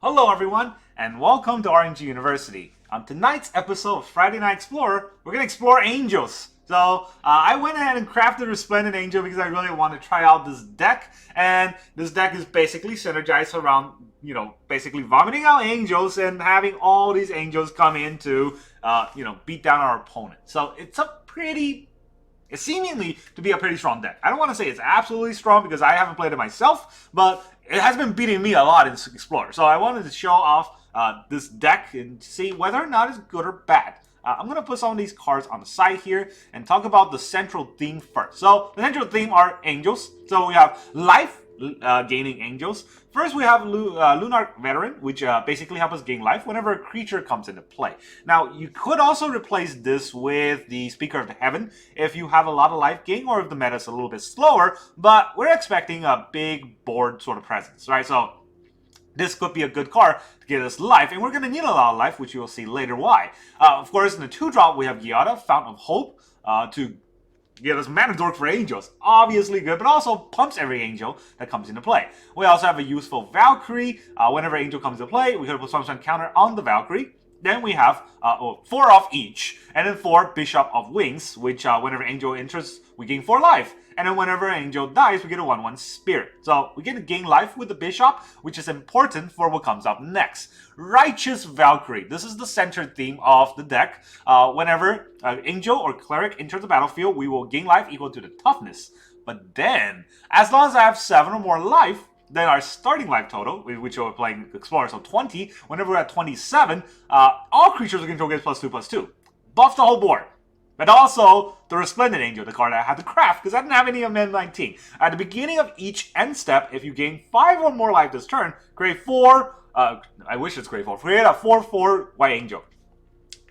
Hello everyone, and welcome to RNG University. On tonight's episode of Friday Night Explorer, we're going to explore angels. So, I went ahead and crafted Resplendent Angel because I really want to try out this deck. And this deck is basically synergized around, basically vomiting out angels and having all these angels come in to, beat down our opponent. So, it's seemingly to be a pretty strong deck. I don't want to say it's absolutely strong because I haven't played it myself, but it has been beating me a lot in Explorer. So I wanted to show off this deck and see whether or not it's good or bad. I'm going to put some of these cards on the side here and talk about the central theme first. So the central theme are angels. So we have life gaining angels. First, we have Lunar Veteran, which basically help us gain life whenever a creature comes into play. Now, you could also replace this with the Speaker of the Heaven if you have a lot of life gain or if the meta is a little bit slower, but we're expecting a big board sort of presence, right? So this could be a good card to get us life, and we're going to need a lot of life, which you will see later why. Of course, in the 2-drop, we have Giada, Fountain of Hope, to give us Mana Dork for angels. Obviously good, but also pumps every angel that comes into play. We also have a useful Valkyrie. Whenever angel comes into play, we could put some counter on the Valkyrie. Then we have 4 off each, and then 4 Bishop of Wings, which whenever angel enters, we gain 4 life. And then whenever angel dies, we get a 1/1 spirit. So we get to gain life with the Bishop, which is important for what comes up next. Righteous Valkyrie. This is the center theme of the deck. Whenever angel or cleric enters the battlefield, we will gain life equal to the toughness. But then, as long as I have 7 or more life, then our starting life total, which we're playing Explorer, so 20, whenever we're at 27, all creatures we control get +2/+2. Buff the whole board. But also, the Resplendent Angel, the card I had to craft, because I didn't have any of them in 19. At the beginning of each end step, if you gain 5 or more life this turn, create 4, I wish it's create 4, create a 4/4 White Angel.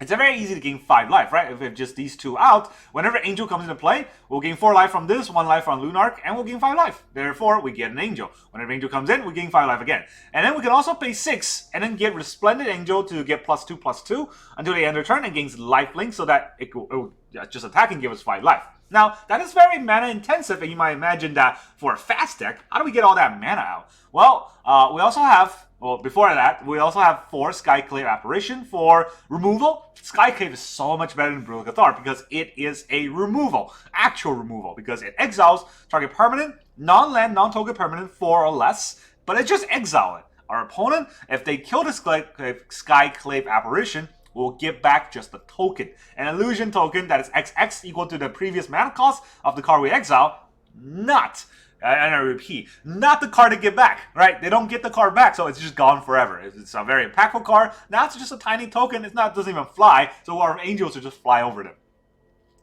It's very easy to gain 5 life, right? If we have just these 2 out, whenever Angel comes into play, we'll gain 4 life from this, 1 life from Lunark, and we'll gain 5 life. Therefore, we get an Angel. Whenever Angel comes in, we gain 5 life again. And then we can also pay 6, and then get Resplendent Angel to get +2/+2 until the end of the turn and gains lifelink so that it will just attack and give us 5 life. Now, that is very mana intensive, and you might imagine that for a fast deck, how do we get all that mana out? Well, we also have, before that, we also have 4 Skyclave Apparition for removal. Skyclave is so much better than Brutal Cathar because it is a removal, actual removal, because it exiles target permanent, non-land, non-token permanent 4 or less, but it just exiles it. Our opponent, if they kill the Skyclave Apparition, will give back just a token, an illusion token that is XX equal to the previous mana cost of the card we exile, not, and I repeat, not the card to give back, right? They don't get the card back, so it's just gone forever. It's a very impactful card. Now it's just a tiny token. It doesn't even fly, so our angels will just fly over them.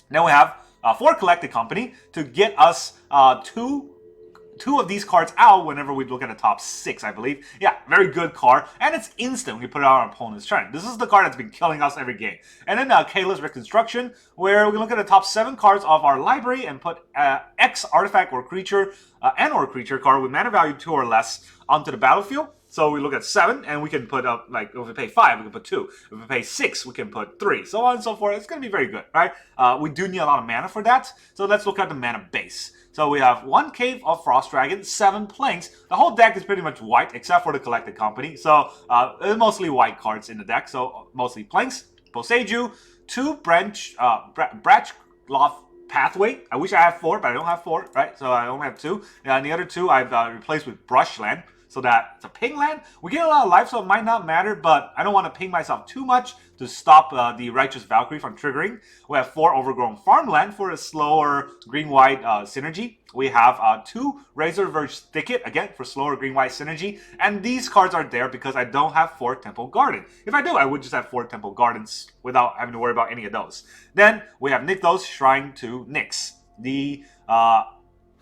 Then we have 4 Collected Company to get us 2 of these cards out whenever we look at the top 6, I believe. Yeah, very good card. And it's instant when we put it on our opponent's turn. This is the card that's been killing us every game. And then Kayla's Reconstruction, where we look at the top 7 cards of our library and put X artifact or creature and/or creature card with mana value 2 or less onto the battlefield. So we look at 7, and we can put up, like, if we pay 5, we can put 2. If we pay 6, we can put 3. So on and so forth. It's going to be very good, right? We do need a lot of mana for that. So let's look at the mana base. So we have 1 Cave of Frost Dragon, 7 Planks. The whole deck is pretty much white, except for the Collected Company. So mostly white cards in the deck, so mostly Planks. Poseiju, 2 Branchloft Pathway. I wish I had 4, but I don't have 4, right? So I only have 2. And the other 2 I've replaced with Brushland. So that it's a ping land. We get a lot of life, so it might not matter, but I don't want to ping myself too much to stop the Righteous Valkyrie from triggering. We have 4 Overgrown Farmland for a slower green-white synergy. We have 2 Razorverge Thicket, again, for slower green-white synergy. And these cards are there because I don't have 4 Temple Garden. If I do, I would just have 4 Temple Gardens without having to worry about any of those. Then we have Nykthos, Shrine to Nyx. The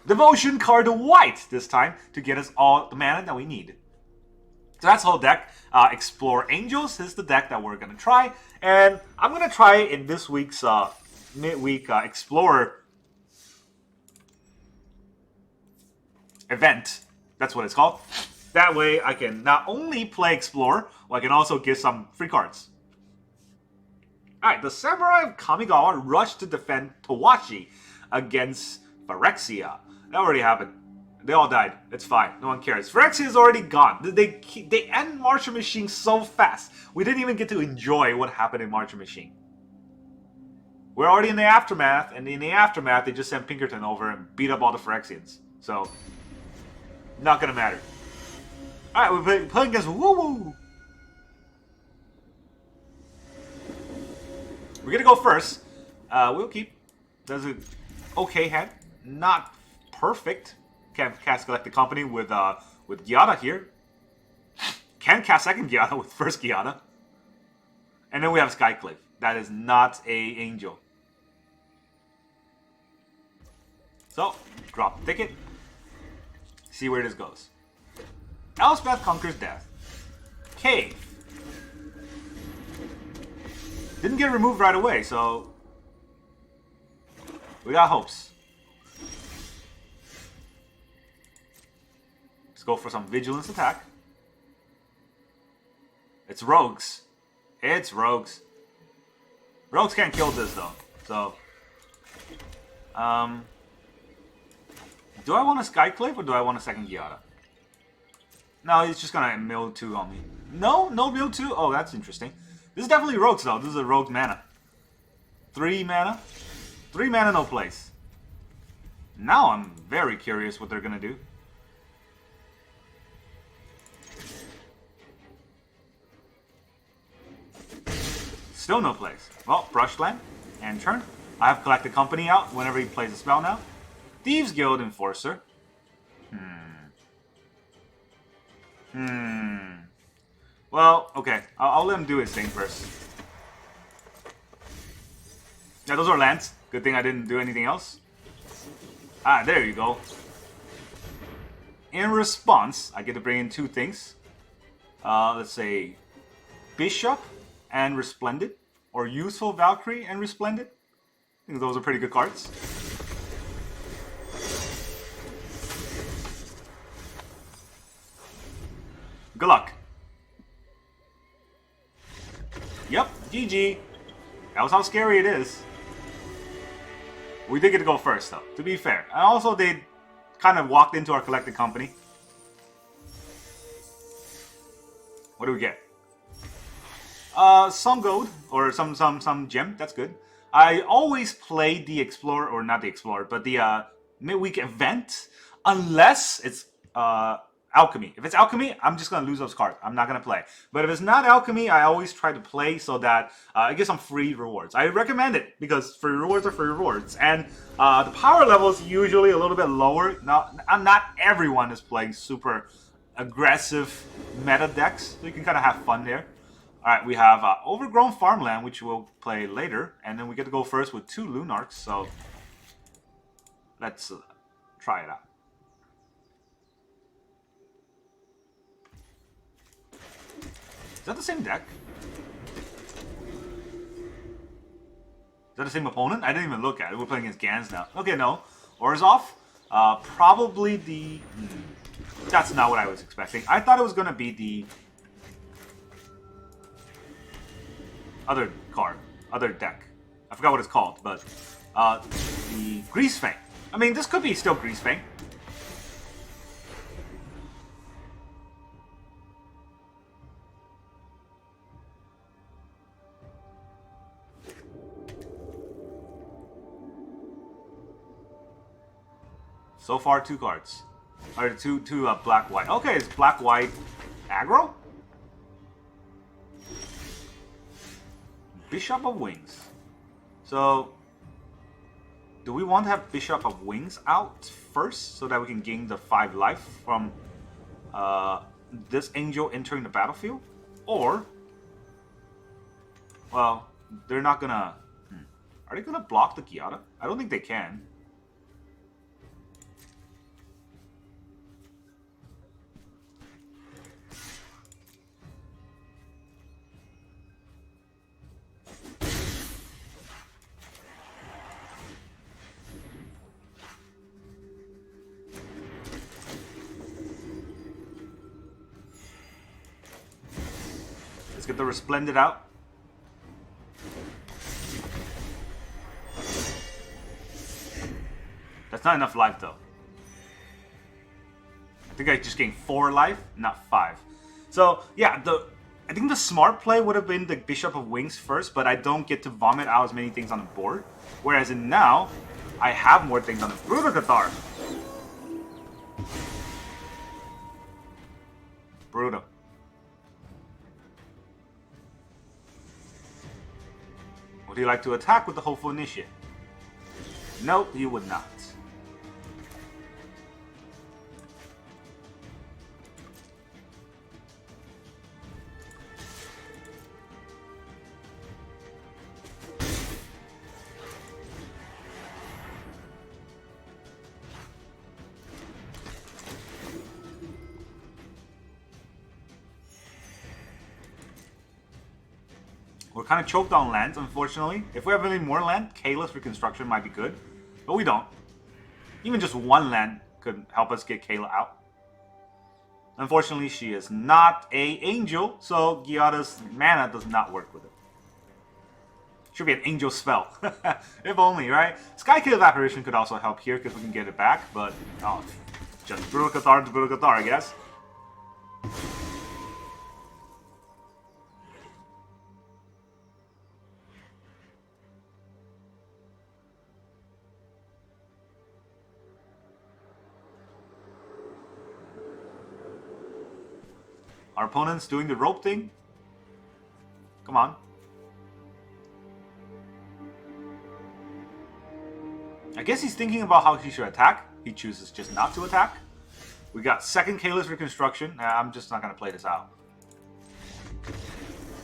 Devotion card to white this time to get us all the mana that we need. So that's the whole deck. Explore Angels is the deck that we're going to try. And I'm going to try it in this week's midweek Explorer event. That's what it's called. That way I can not only play Explorer, I can also get some free cards. Alright, the Samurai of Kamigawa rushed to defend Towashi against Phyrexia. I already have a They all died. It's fine. No one cares. Phyrexia is already gone. They end Martial Machine so fast. We didn't even get to enjoy what happened in Martial Machine. We're already in the aftermath, and in the aftermath, they just sent Pinkerton over and beat up all the Phyrexians. So, not gonna matter. Alright, we're playing against Woo Woo. We're gonna go first. We'll keep. Does an okay hand. Not perfect. Can't cast Galactic Company with Giada here. Can cast second Giada with first Giada. And then we have Skyclave. That is not a angel. So, drop Thicket. See where this goes. Elspeth conquers death. Cave. Didn't get removed right away, so we got hopes. Let's go for some Vigilance attack. It's rogues. It's rogues. Rogues can't kill this though, so do I want a Skyclave or do I want a second Giada? No, he's just gonna mill 2 on me. No mill 2? Oh, that's interesting. This is definitely rogues though. This is a rogue mana. 3 mana? 3 mana, no place. Now I'm very curious what they're gonna do. Still no place. Well, Brushland and turn. I have Galactic Company out whenever he plays a spell now. Thieves Guild Enforcer. Well, okay. I'll let him do his thing first. Yeah, those are lands. Good thing I didn't do anything else. Ah, there you go. In response, I get to bring in 2 things. Let's say Bishop and Resplendent. Or Useful Valkyrie and Resplendent. I think those are pretty good cards. Good luck. Yep, GG. That was how scary it is. We did get to go first, though, to be fair. And also, they kind of walked into our Collected Company. What do we get? Some gold, or some gem. That's good. I always play the Explorer, or not the Explorer, but the midweek event, unless it's Alchemy. If it's Alchemy, I'm just going to lose those cards. I'm not going to play. But if it's not Alchemy, I always try to play so that I get some free rewards. I recommend it because free rewards are free rewards. And the power level is usually a little bit lower. Now, not everyone is playing super aggressive meta decks, so you can kind of have fun there. Alright, we have Overgrown Farmland, which we'll play later. And then we get to go first with 2 Lunarchs, so let's try it out. Is that the same deck? Is that the same opponent? I didn't even look at it. We're playing against Gans now. Okay, no. Orzhov. Probably the... That's not what I was expecting. I thought it was going to be the... other card. Other deck. I forgot what it's called, but... the Greasefang. I mean, this could be still Greasefang. So far, 2 cards. Or two black-white. Okay, it's black-white aggro? Bishop of Wings. So, do we want to have Bishop of Wings out first so that we can gain the 5 life from this angel entering the battlefield? Or, well, they're not gonna... Are they gonna block the Giada? I don't think they can. Get the Resplendent out. That's not enough life though. think I just gained 4 life, not 5. So, yeah, I think the smart play would have been the Bishop of Wings first, but I don't get to vomit out as many things on the board. Whereas in now, I have more things on the Brutal Cathar. Brutal. Would he like to attack with the Hopeful Initiate? Nope, he would not. We're kind of choked on lands, unfortunately. If we have any more land, Kayla's Reconstruction might be good. But we don't. Even just one land could help us get Kayla out. Unfortunately, she is not a angel, so Giada's mana does not work with it. Should be an angel spell. If only, right? Skyclave Apparition could also help here because we can get it back, but oh, just Brutal Cathar to Brutal Cathar, I guess. Our opponent's doing the rope thing. Come on. I guess he's thinking about how he should attack. He chooses just not to attack. We got second Kayla's Reconstruction. I'm just not going to play this out.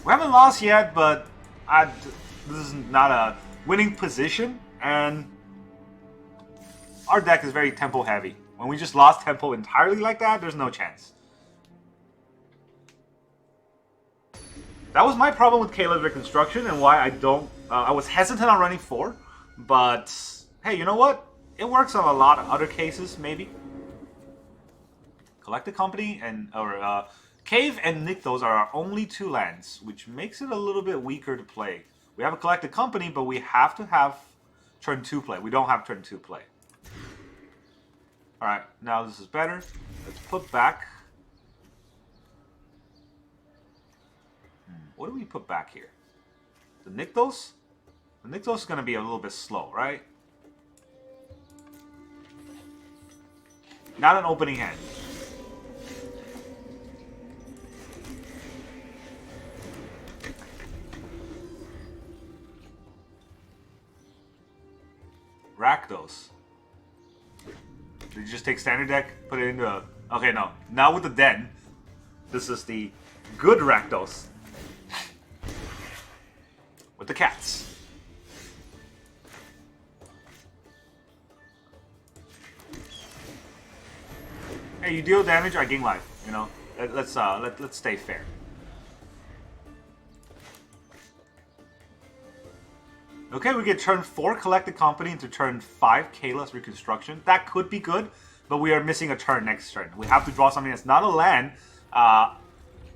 We haven't lost yet, but this is not a winning position. And our deck is very tempo heavy. When we just lost tempo entirely like that, there's no chance. That was my problem with Kayla's Reconstruction and why I was hesitant on running 4. But, hey, you know what? It works on a lot of other cases, maybe. Collected Company or Cave and Nykthos are our only 2 lands, which makes it a little bit weaker to play. We have a Collected Company, but we have to have turn 2 play. We don't have turn 2 play. Alright, now this is better. Let's put back. What do we put back here? The Nykthos? The Nykthos is going to be a little bit slow, right? Not an opening hand. Rakdos. Did you just take standard deck, put it into a... Okay, no. Now with the Den. This is the good Rakdos. With the cats. Hey, you deal damage, I gain life. You know, let's stay fair. Okay, we get turn 4 Collected Company into turn 5 Kayla's Reconstruction. That could be good, but we are missing a turn next turn. We have to draw something that's not a land, and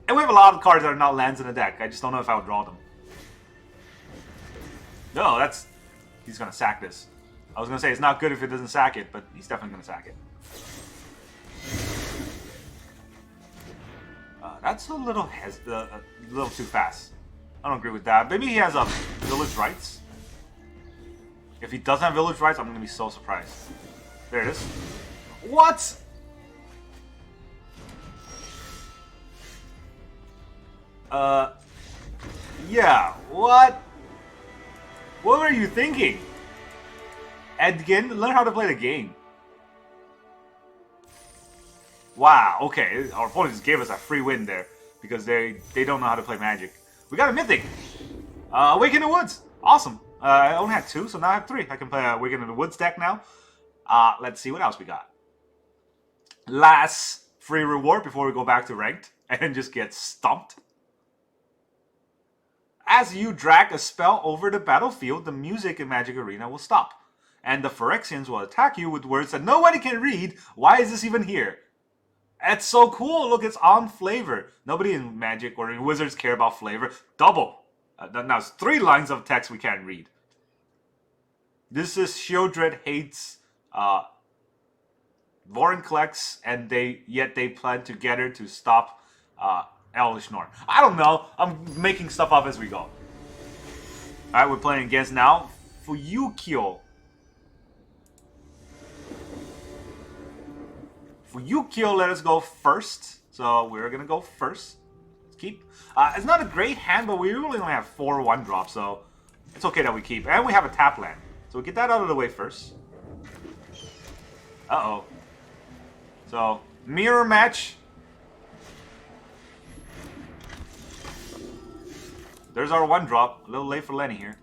we have a lot of cards that are not lands in the deck. I just don't know if I would draw them. No, he's gonna sack this. I was gonna say it's not good if it doesn't sack it, but he's definitely gonna sack it. That's a little too fast. I don't agree with that. Maybe he has Village Rights. If he doesn't have Village Rights, I'm gonna be so surprised. There it is. What? Yeah. What? What were you thinking? Edgin, learn how to play the game. Wow, okay. Our opponent just gave us a free win there. Because they don't know how to play Magic. We got a Mythic! Awaken in the Woods! Awesome. I only had 2, so now I have 3. I can play Awaken in the Woods deck now. Let's see what else we got. Last free reward before we go back to Ranked. And just get stumped. As you drag a spell over the battlefield, the music in Magic Arena will stop. And the Phyrexians will attack you with words that nobody can read. Why is this even here? That's so cool. Look, it's on flavor. Nobody in Magic or in Wizards care about flavor. Double. Now it's 3 lines of text we can't read. This is Shieldred hates Vorin collects, and yet they plan together to stop Elvish Norn. I don't know. I'm making stuff up as we go. Alright, we're playing against now Fuyukyo. Fuyukyo let us go first. So we're gonna go first. Let's keep. It's not a great hand, but we really only have 4 1-drops, so it's okay that we keep. And we have a tap land. So we get that out of the way first. Uh-oh. So, mirror match. There's our 1-drop. A little late for Lenny here.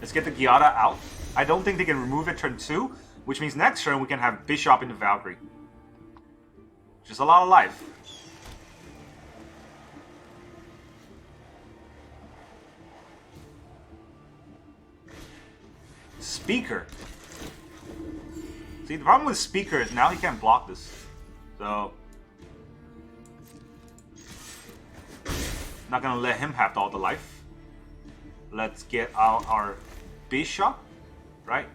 Let's get the Giada out. I don't think they can remove it turn 2, which means next turn we can have Bishop into Valkyrie. Just a lot of life. Speaker. See, the problem with Speaker is now he can't block this. So, not gonna let him have all the life. Let's get out our Bishop, right?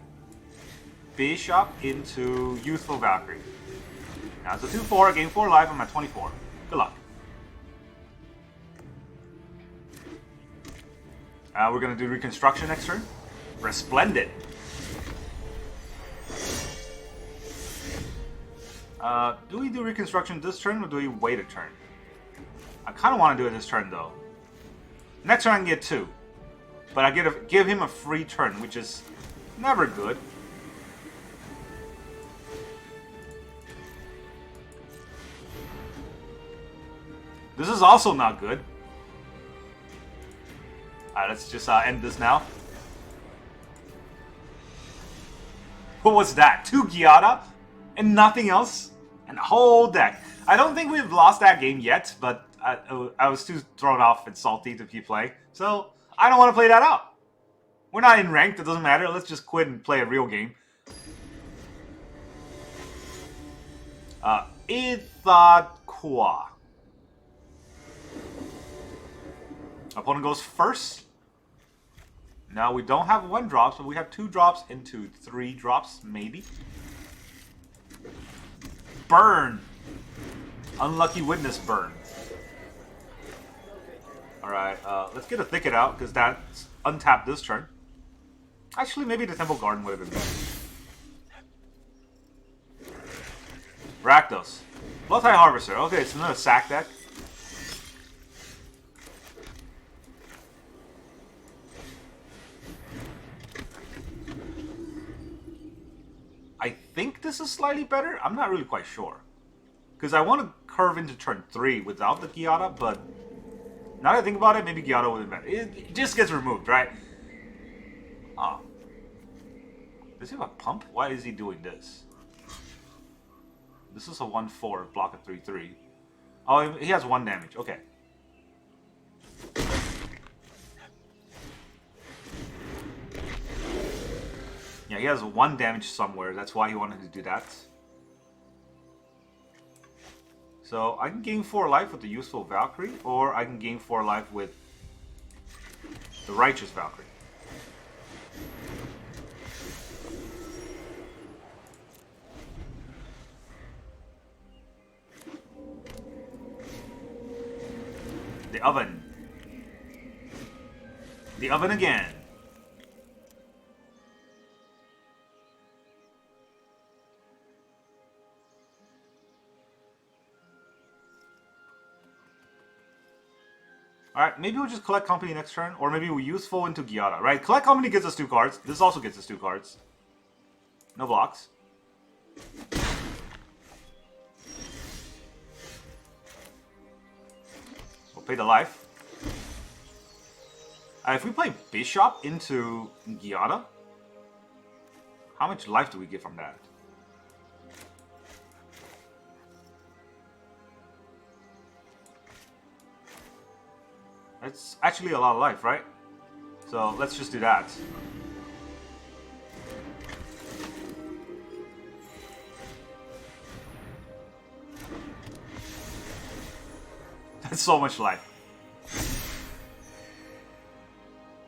Bishop into Youthful Valkyrie. Now it's a 2-4, gain 4 life, I'm at 24. Good luck. We're gonna do Reconstruction next turn. Resplendent. Do we do Reconstruction this turn, or do we wait a turn? I kind of want to do it this turn, though. Next turn I can get 2. But I give him a free turn, which is never good. This is also not good. Alright, let's just end this now. What was that? 2 Giada? And nothing else? And a whole deck. I don't think we've lost that game yet, but I was too thrown off and salty to keep playing. So, I don't want to play that out. We're not in ranked, it doesn't matter. Let's just quit and play a real game. Ithaqua. Opponent goes first. Now we don't have 1-drops, but we have 2-drops into 3-drops, maybe. Burn! Unlucky Witness burn. Alright, let's get a Thicket out, because that's untapped this turn. Actually, maybe the Temple Garden would have been better. Rakdos. Multi-Harvester. Okay, it's another sack deck. I think this is slightly better. I'm not really quite sure. Because I want to curve into turn 3 without the Giada, but now that I think about it, maybe Giada would have been better. It just gets removed, right? Oh. Does he have a pump? Why is he doing this? This is a 1-4, block a 3-3. Oh, he has 1 damage. Okay. Yeah, he has 1 damage somewhere. That's why he wanted to do that. So I can gain 4 life with the Useful Valkyrie, or I can gain 4 life with the Righteous Valkyrie. The Oven. The Oven again. Alright, maybe we'll just collect company next turn, or maybe we useful into Giada, right? Collect company gets us 2 cards. This also gets us 2 cards. No blocks. We'll pay the life. If we play Bishop into Giada, how much life do we get from that? That's actually a lot of life, right? So let's just do that. That's so much life.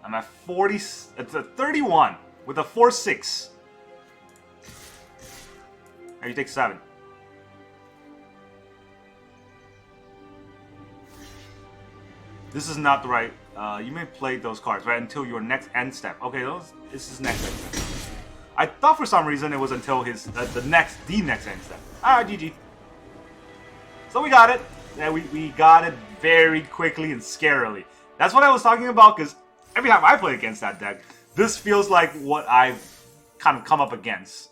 I'm at 40. It's at 31. with a 4/6. And you take 7. This is not the right. You may play those cards right until your next end step. Okay, this is next end step. I thought for some reason it was until his the next end step. Alright, GG. So we got it. Yeah, we got it very quickly and scarily. That's what I was talking about, because every time I play against that deck, this feels like what I've kind of come up against.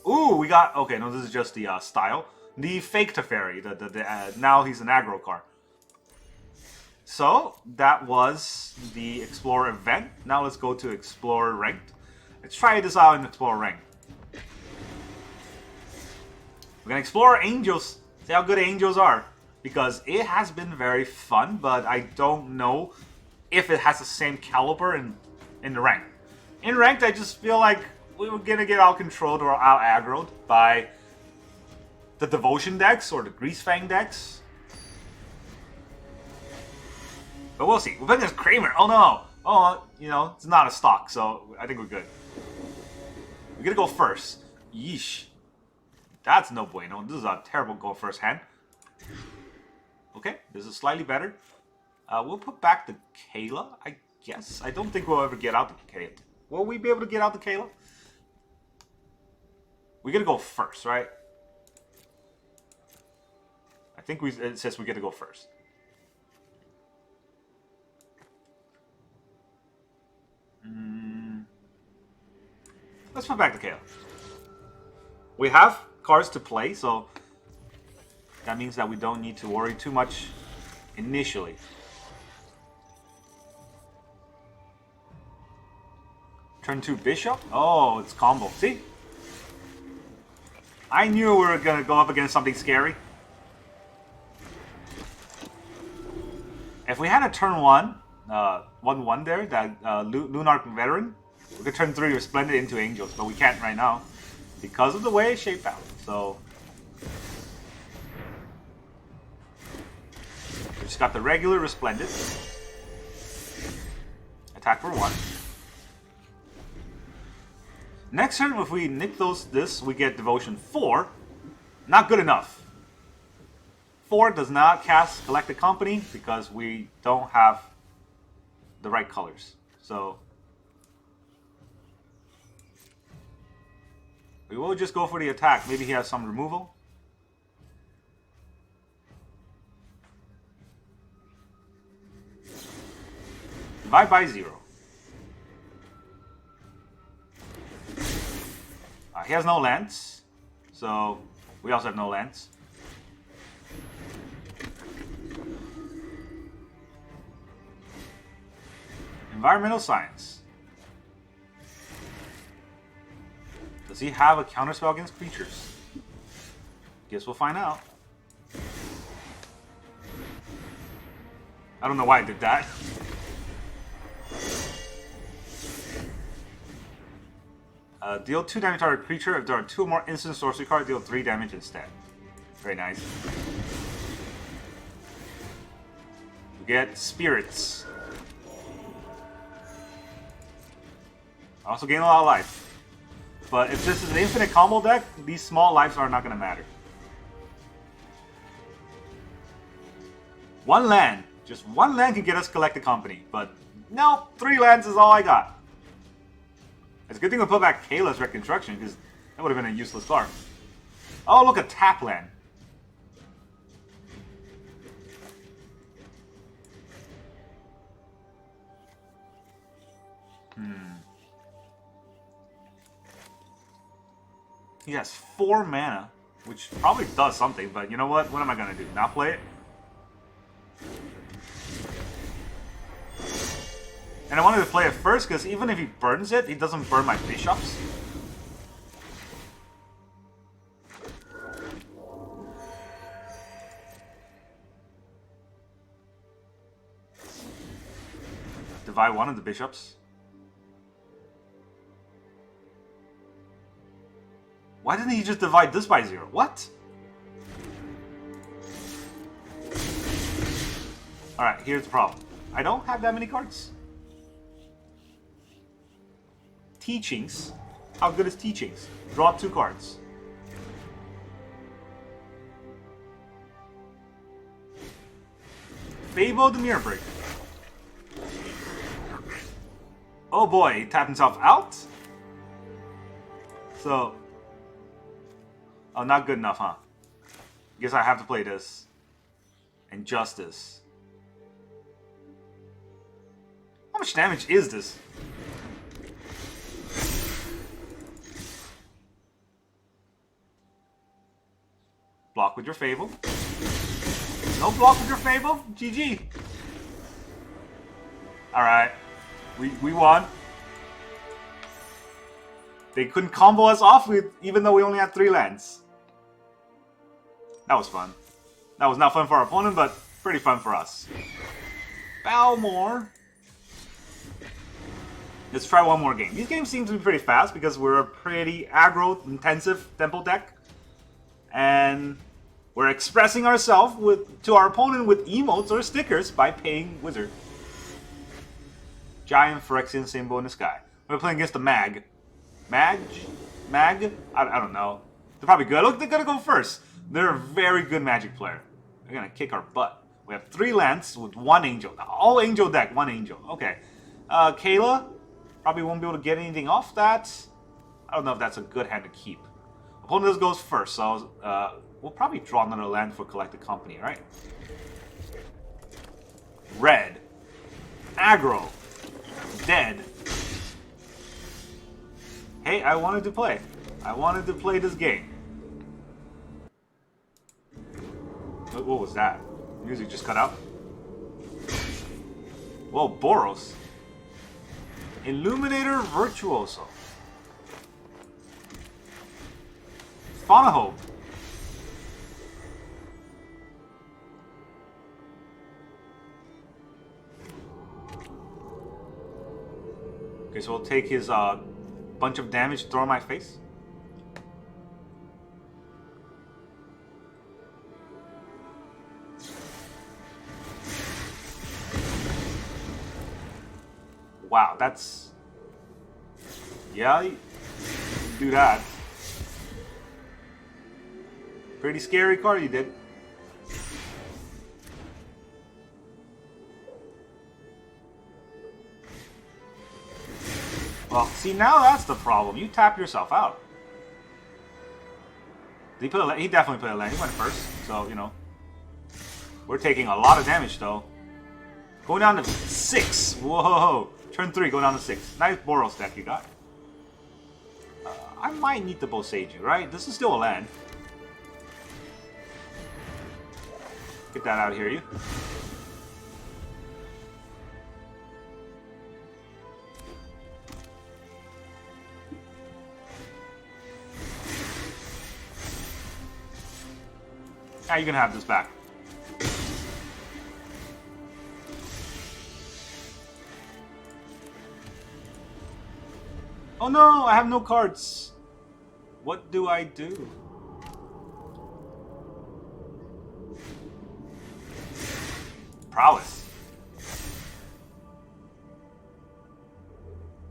Ooh, we got... Okay, no, this is just the style. The fake Teferi. Now he's an aggro card. So, that was the Explorer event. Now let's go to Explorer Ranked. Let's try this out in Explorer Ranked. We're gonna explore Angels. See how good Angels are. Because it has been very fun, but I don't know if it has the same caliber in the rank. In ranked, I just feel like we were gonna get out controlled or out aggroed by the Devotion decks or the Greasefang decks. But we'll see. We're playing against Kramer. Oh no! Oh, you know, it's not a stock, so I think we're good. We're gonna go first. Yeesh. That's no bueno. This is a terrible go first hand. Okay, this is slightly better. We'll put back the Kayla, I guess. I don't think we'll ever get out the Kayla. Will we be able to get out the Kayla? We're gonna go first, right? I think it says we get to go first. Let's put back the Kayla. We have cards to play, so that means that we don't need to worry too much initially. Turn 2 Bishop? Oh, it's combo. See? I knew we were going to go up against something scary. If we had a turn 1, 1/1 there, that Lunarch Veteran, we could turn 3 Resplendent into Angels, but we can't right now because of the way it's shaped out. So we just got the regular Resplendent. Attack for 1. Next turn, if we Nykthos this, we get Devotion 4. Not good enough. 4 does not cast Collect the Company because we don't have the right colors. So we will just go for the attack. Maybe he has some removal. Divide by 0. He has no lands, so we also have no lands. Environmental Science. Does he have a counterspell against creatures? Guess we'll find out. I don't know why I did that. Deal 2 damage to our creature. If there are 2 or more instant sorcery cards, deal 3 damage instead. Very nice. We get Spirits. I also gain a lot of life. But if this is an infinite combo deck, these small lives are not going to matter. 1 land. Just 1 land can get us Collect the Company. But no, 3 lands is all I got. It's a good thing we put back Kayla's Reconstruction, because that would have been a useless card. Oh, look, a tap land. He has 4 mana, which probably does something, but you know what? What am I going to do? Not play it? And I wanted to play it first, because even if he burns it, he doesn't burn my bishops. Divide 1 of the bishops. Why didn't he just divide this by 0? What? Alright, here's the problem. I don't have that many cards. Teachings. How good is Teachings? Draw 2 cards. Fable the Mirror Breaker. Oh boy, he tapped himself out? So... Oh, not good enough, huh? Guess I have to play this. And Justice. How much damage is this? Block with your Fable. No block with your Fable? GG. Alright. We won. They couldn't combo us off with, even though we only had 3 lands. That was fun. That was not fun for our opponent, but pretty fun for us. Balmore. Let's try one more game. These games seem to be pretty fast because we're a pretty aggro-intensive tempo deck. And we're expressing ourselves to our opponent with emotes or stickers by paying Wizard. Giant Phyrexian symbol in the sky. We're playing against the Mag. Mag? I don't know. They're probably good. Look, they're gonna go first. They're a very good Magic player. They're gonna kick our butt. We have 3 lands with 1 Angel. All Angel deck, 1 Angel. Okay. Kayla probably won't be able to get anything off that. I don't know if that's a good hand to keep. Opponent goes first, so we'll probably draw another land for Collected Company, right? Red. Aggro. Dead. Hey, I wanted to play. I wanted to play this game. What was that? Music just cut out. Whoa, Boros. Illuminator Virtuoso. Fanahope. Okay, so we'll take his bunch of damage, throw in my face. Wow, that's... Yeah, you do that. Pretty scary card you did. Well, see, now that's the problem. You tap yourself out. Did he put a land? He definitely put a land. He went first, so, you know. We're taking a lot of damage, though. Going down to 6. Whoa. Turn 3, go down to 6. Nice Boros deck you got. I might need the Boseiju, right? This is still a land. Get that out of here, you. Now you can have this back. Oh no, I have no cards. What do I do? Prowess.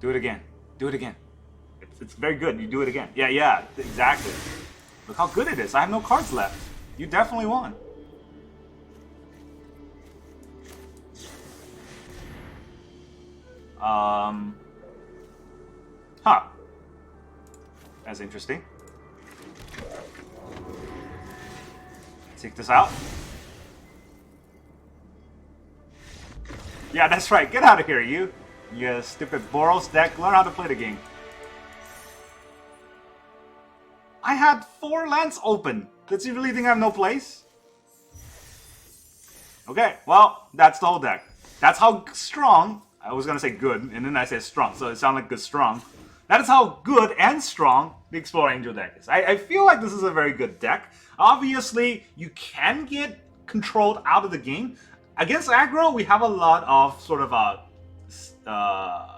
Do it again. Do it again. It's very good. You do it again. Yeah, exactly. Look how good it is. I have no cards left. You definitely won. Huh. That's interesting. Take this out. Yeah, that's right. Get out of here, you. You stupid Boros deck. Learn how to play the game. I had 4 lands open. Does he really think I have no place? Okay, well, that's the whole deck. That's how strong, I was gonna say good, and then I said strong, so it sounded like good strong. That is how good and strong the Explorer Angel deck is. I feel like this is a very good deck. Obviously, you can get controlled out of the game. Against aggro, we have a lot of sort of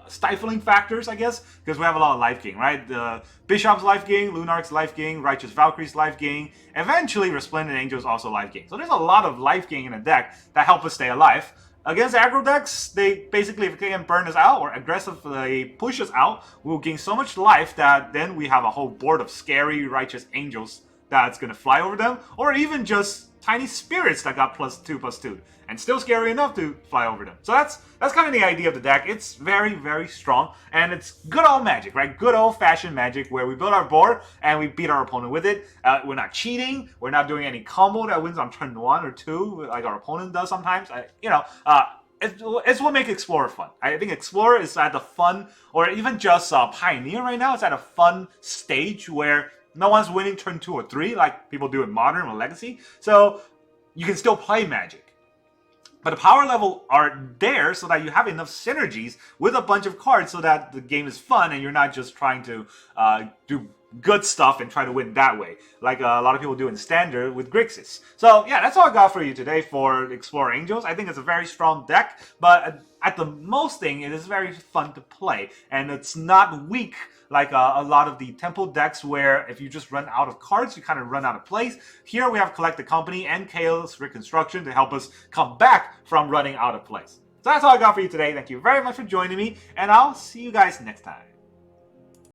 stifling factors, I guess, because we have a lot of life gain, right? The Bishop's life gain, Lunark's life gain, Righteous Valkyrie's life gain, eventually Resplendent Angel is also life gain. So there's a lot of life gain in a deck that help us stay alive. Against aggro decks, they basically, if they can burn us out or aggressively push us out, we'll gain so much life that then we have a whole board of scary righteous angels that's going to fly over them, or even just tiny spirits that got +2/+2, and still scary enough to fly over them. So that's kind of the idea of the deck. It's very, very strong, and it's good old Magic, right? Good old-fashioned Magic where we build our board and we beat our opponent with it. We're not cheating. We're not doing any combo that wins on turn 1 or 2 like our opponent does sometimes. It's what makes Explorer fun. I think Explorer is at the fun, or even just Pioneer right now, it's at a fun stage where no one's winning turn 2 or 3 like people do in Modern or Legacy. So you can still play Magic. But the power level are there so that you have enough synergies with a bunch of cards so that the game is fun and you're not just trying to do good stuff and try to win that way, like a lot of people do in Standard with Grixis. So yeah, that's all I got for you today for Explorer Angels. I think it's a very strong deck, but at the most thing, it is very fun to play, and it's not weak like a lot of the Temple decks where if you just run out of cards, you kind of run out of plays. Here we have Collect the Company and Kayla's Reconstruction to help us come back from running out of plays. So that's all I got for you today. Thank you very much for joining me, and I'll see you guys next time.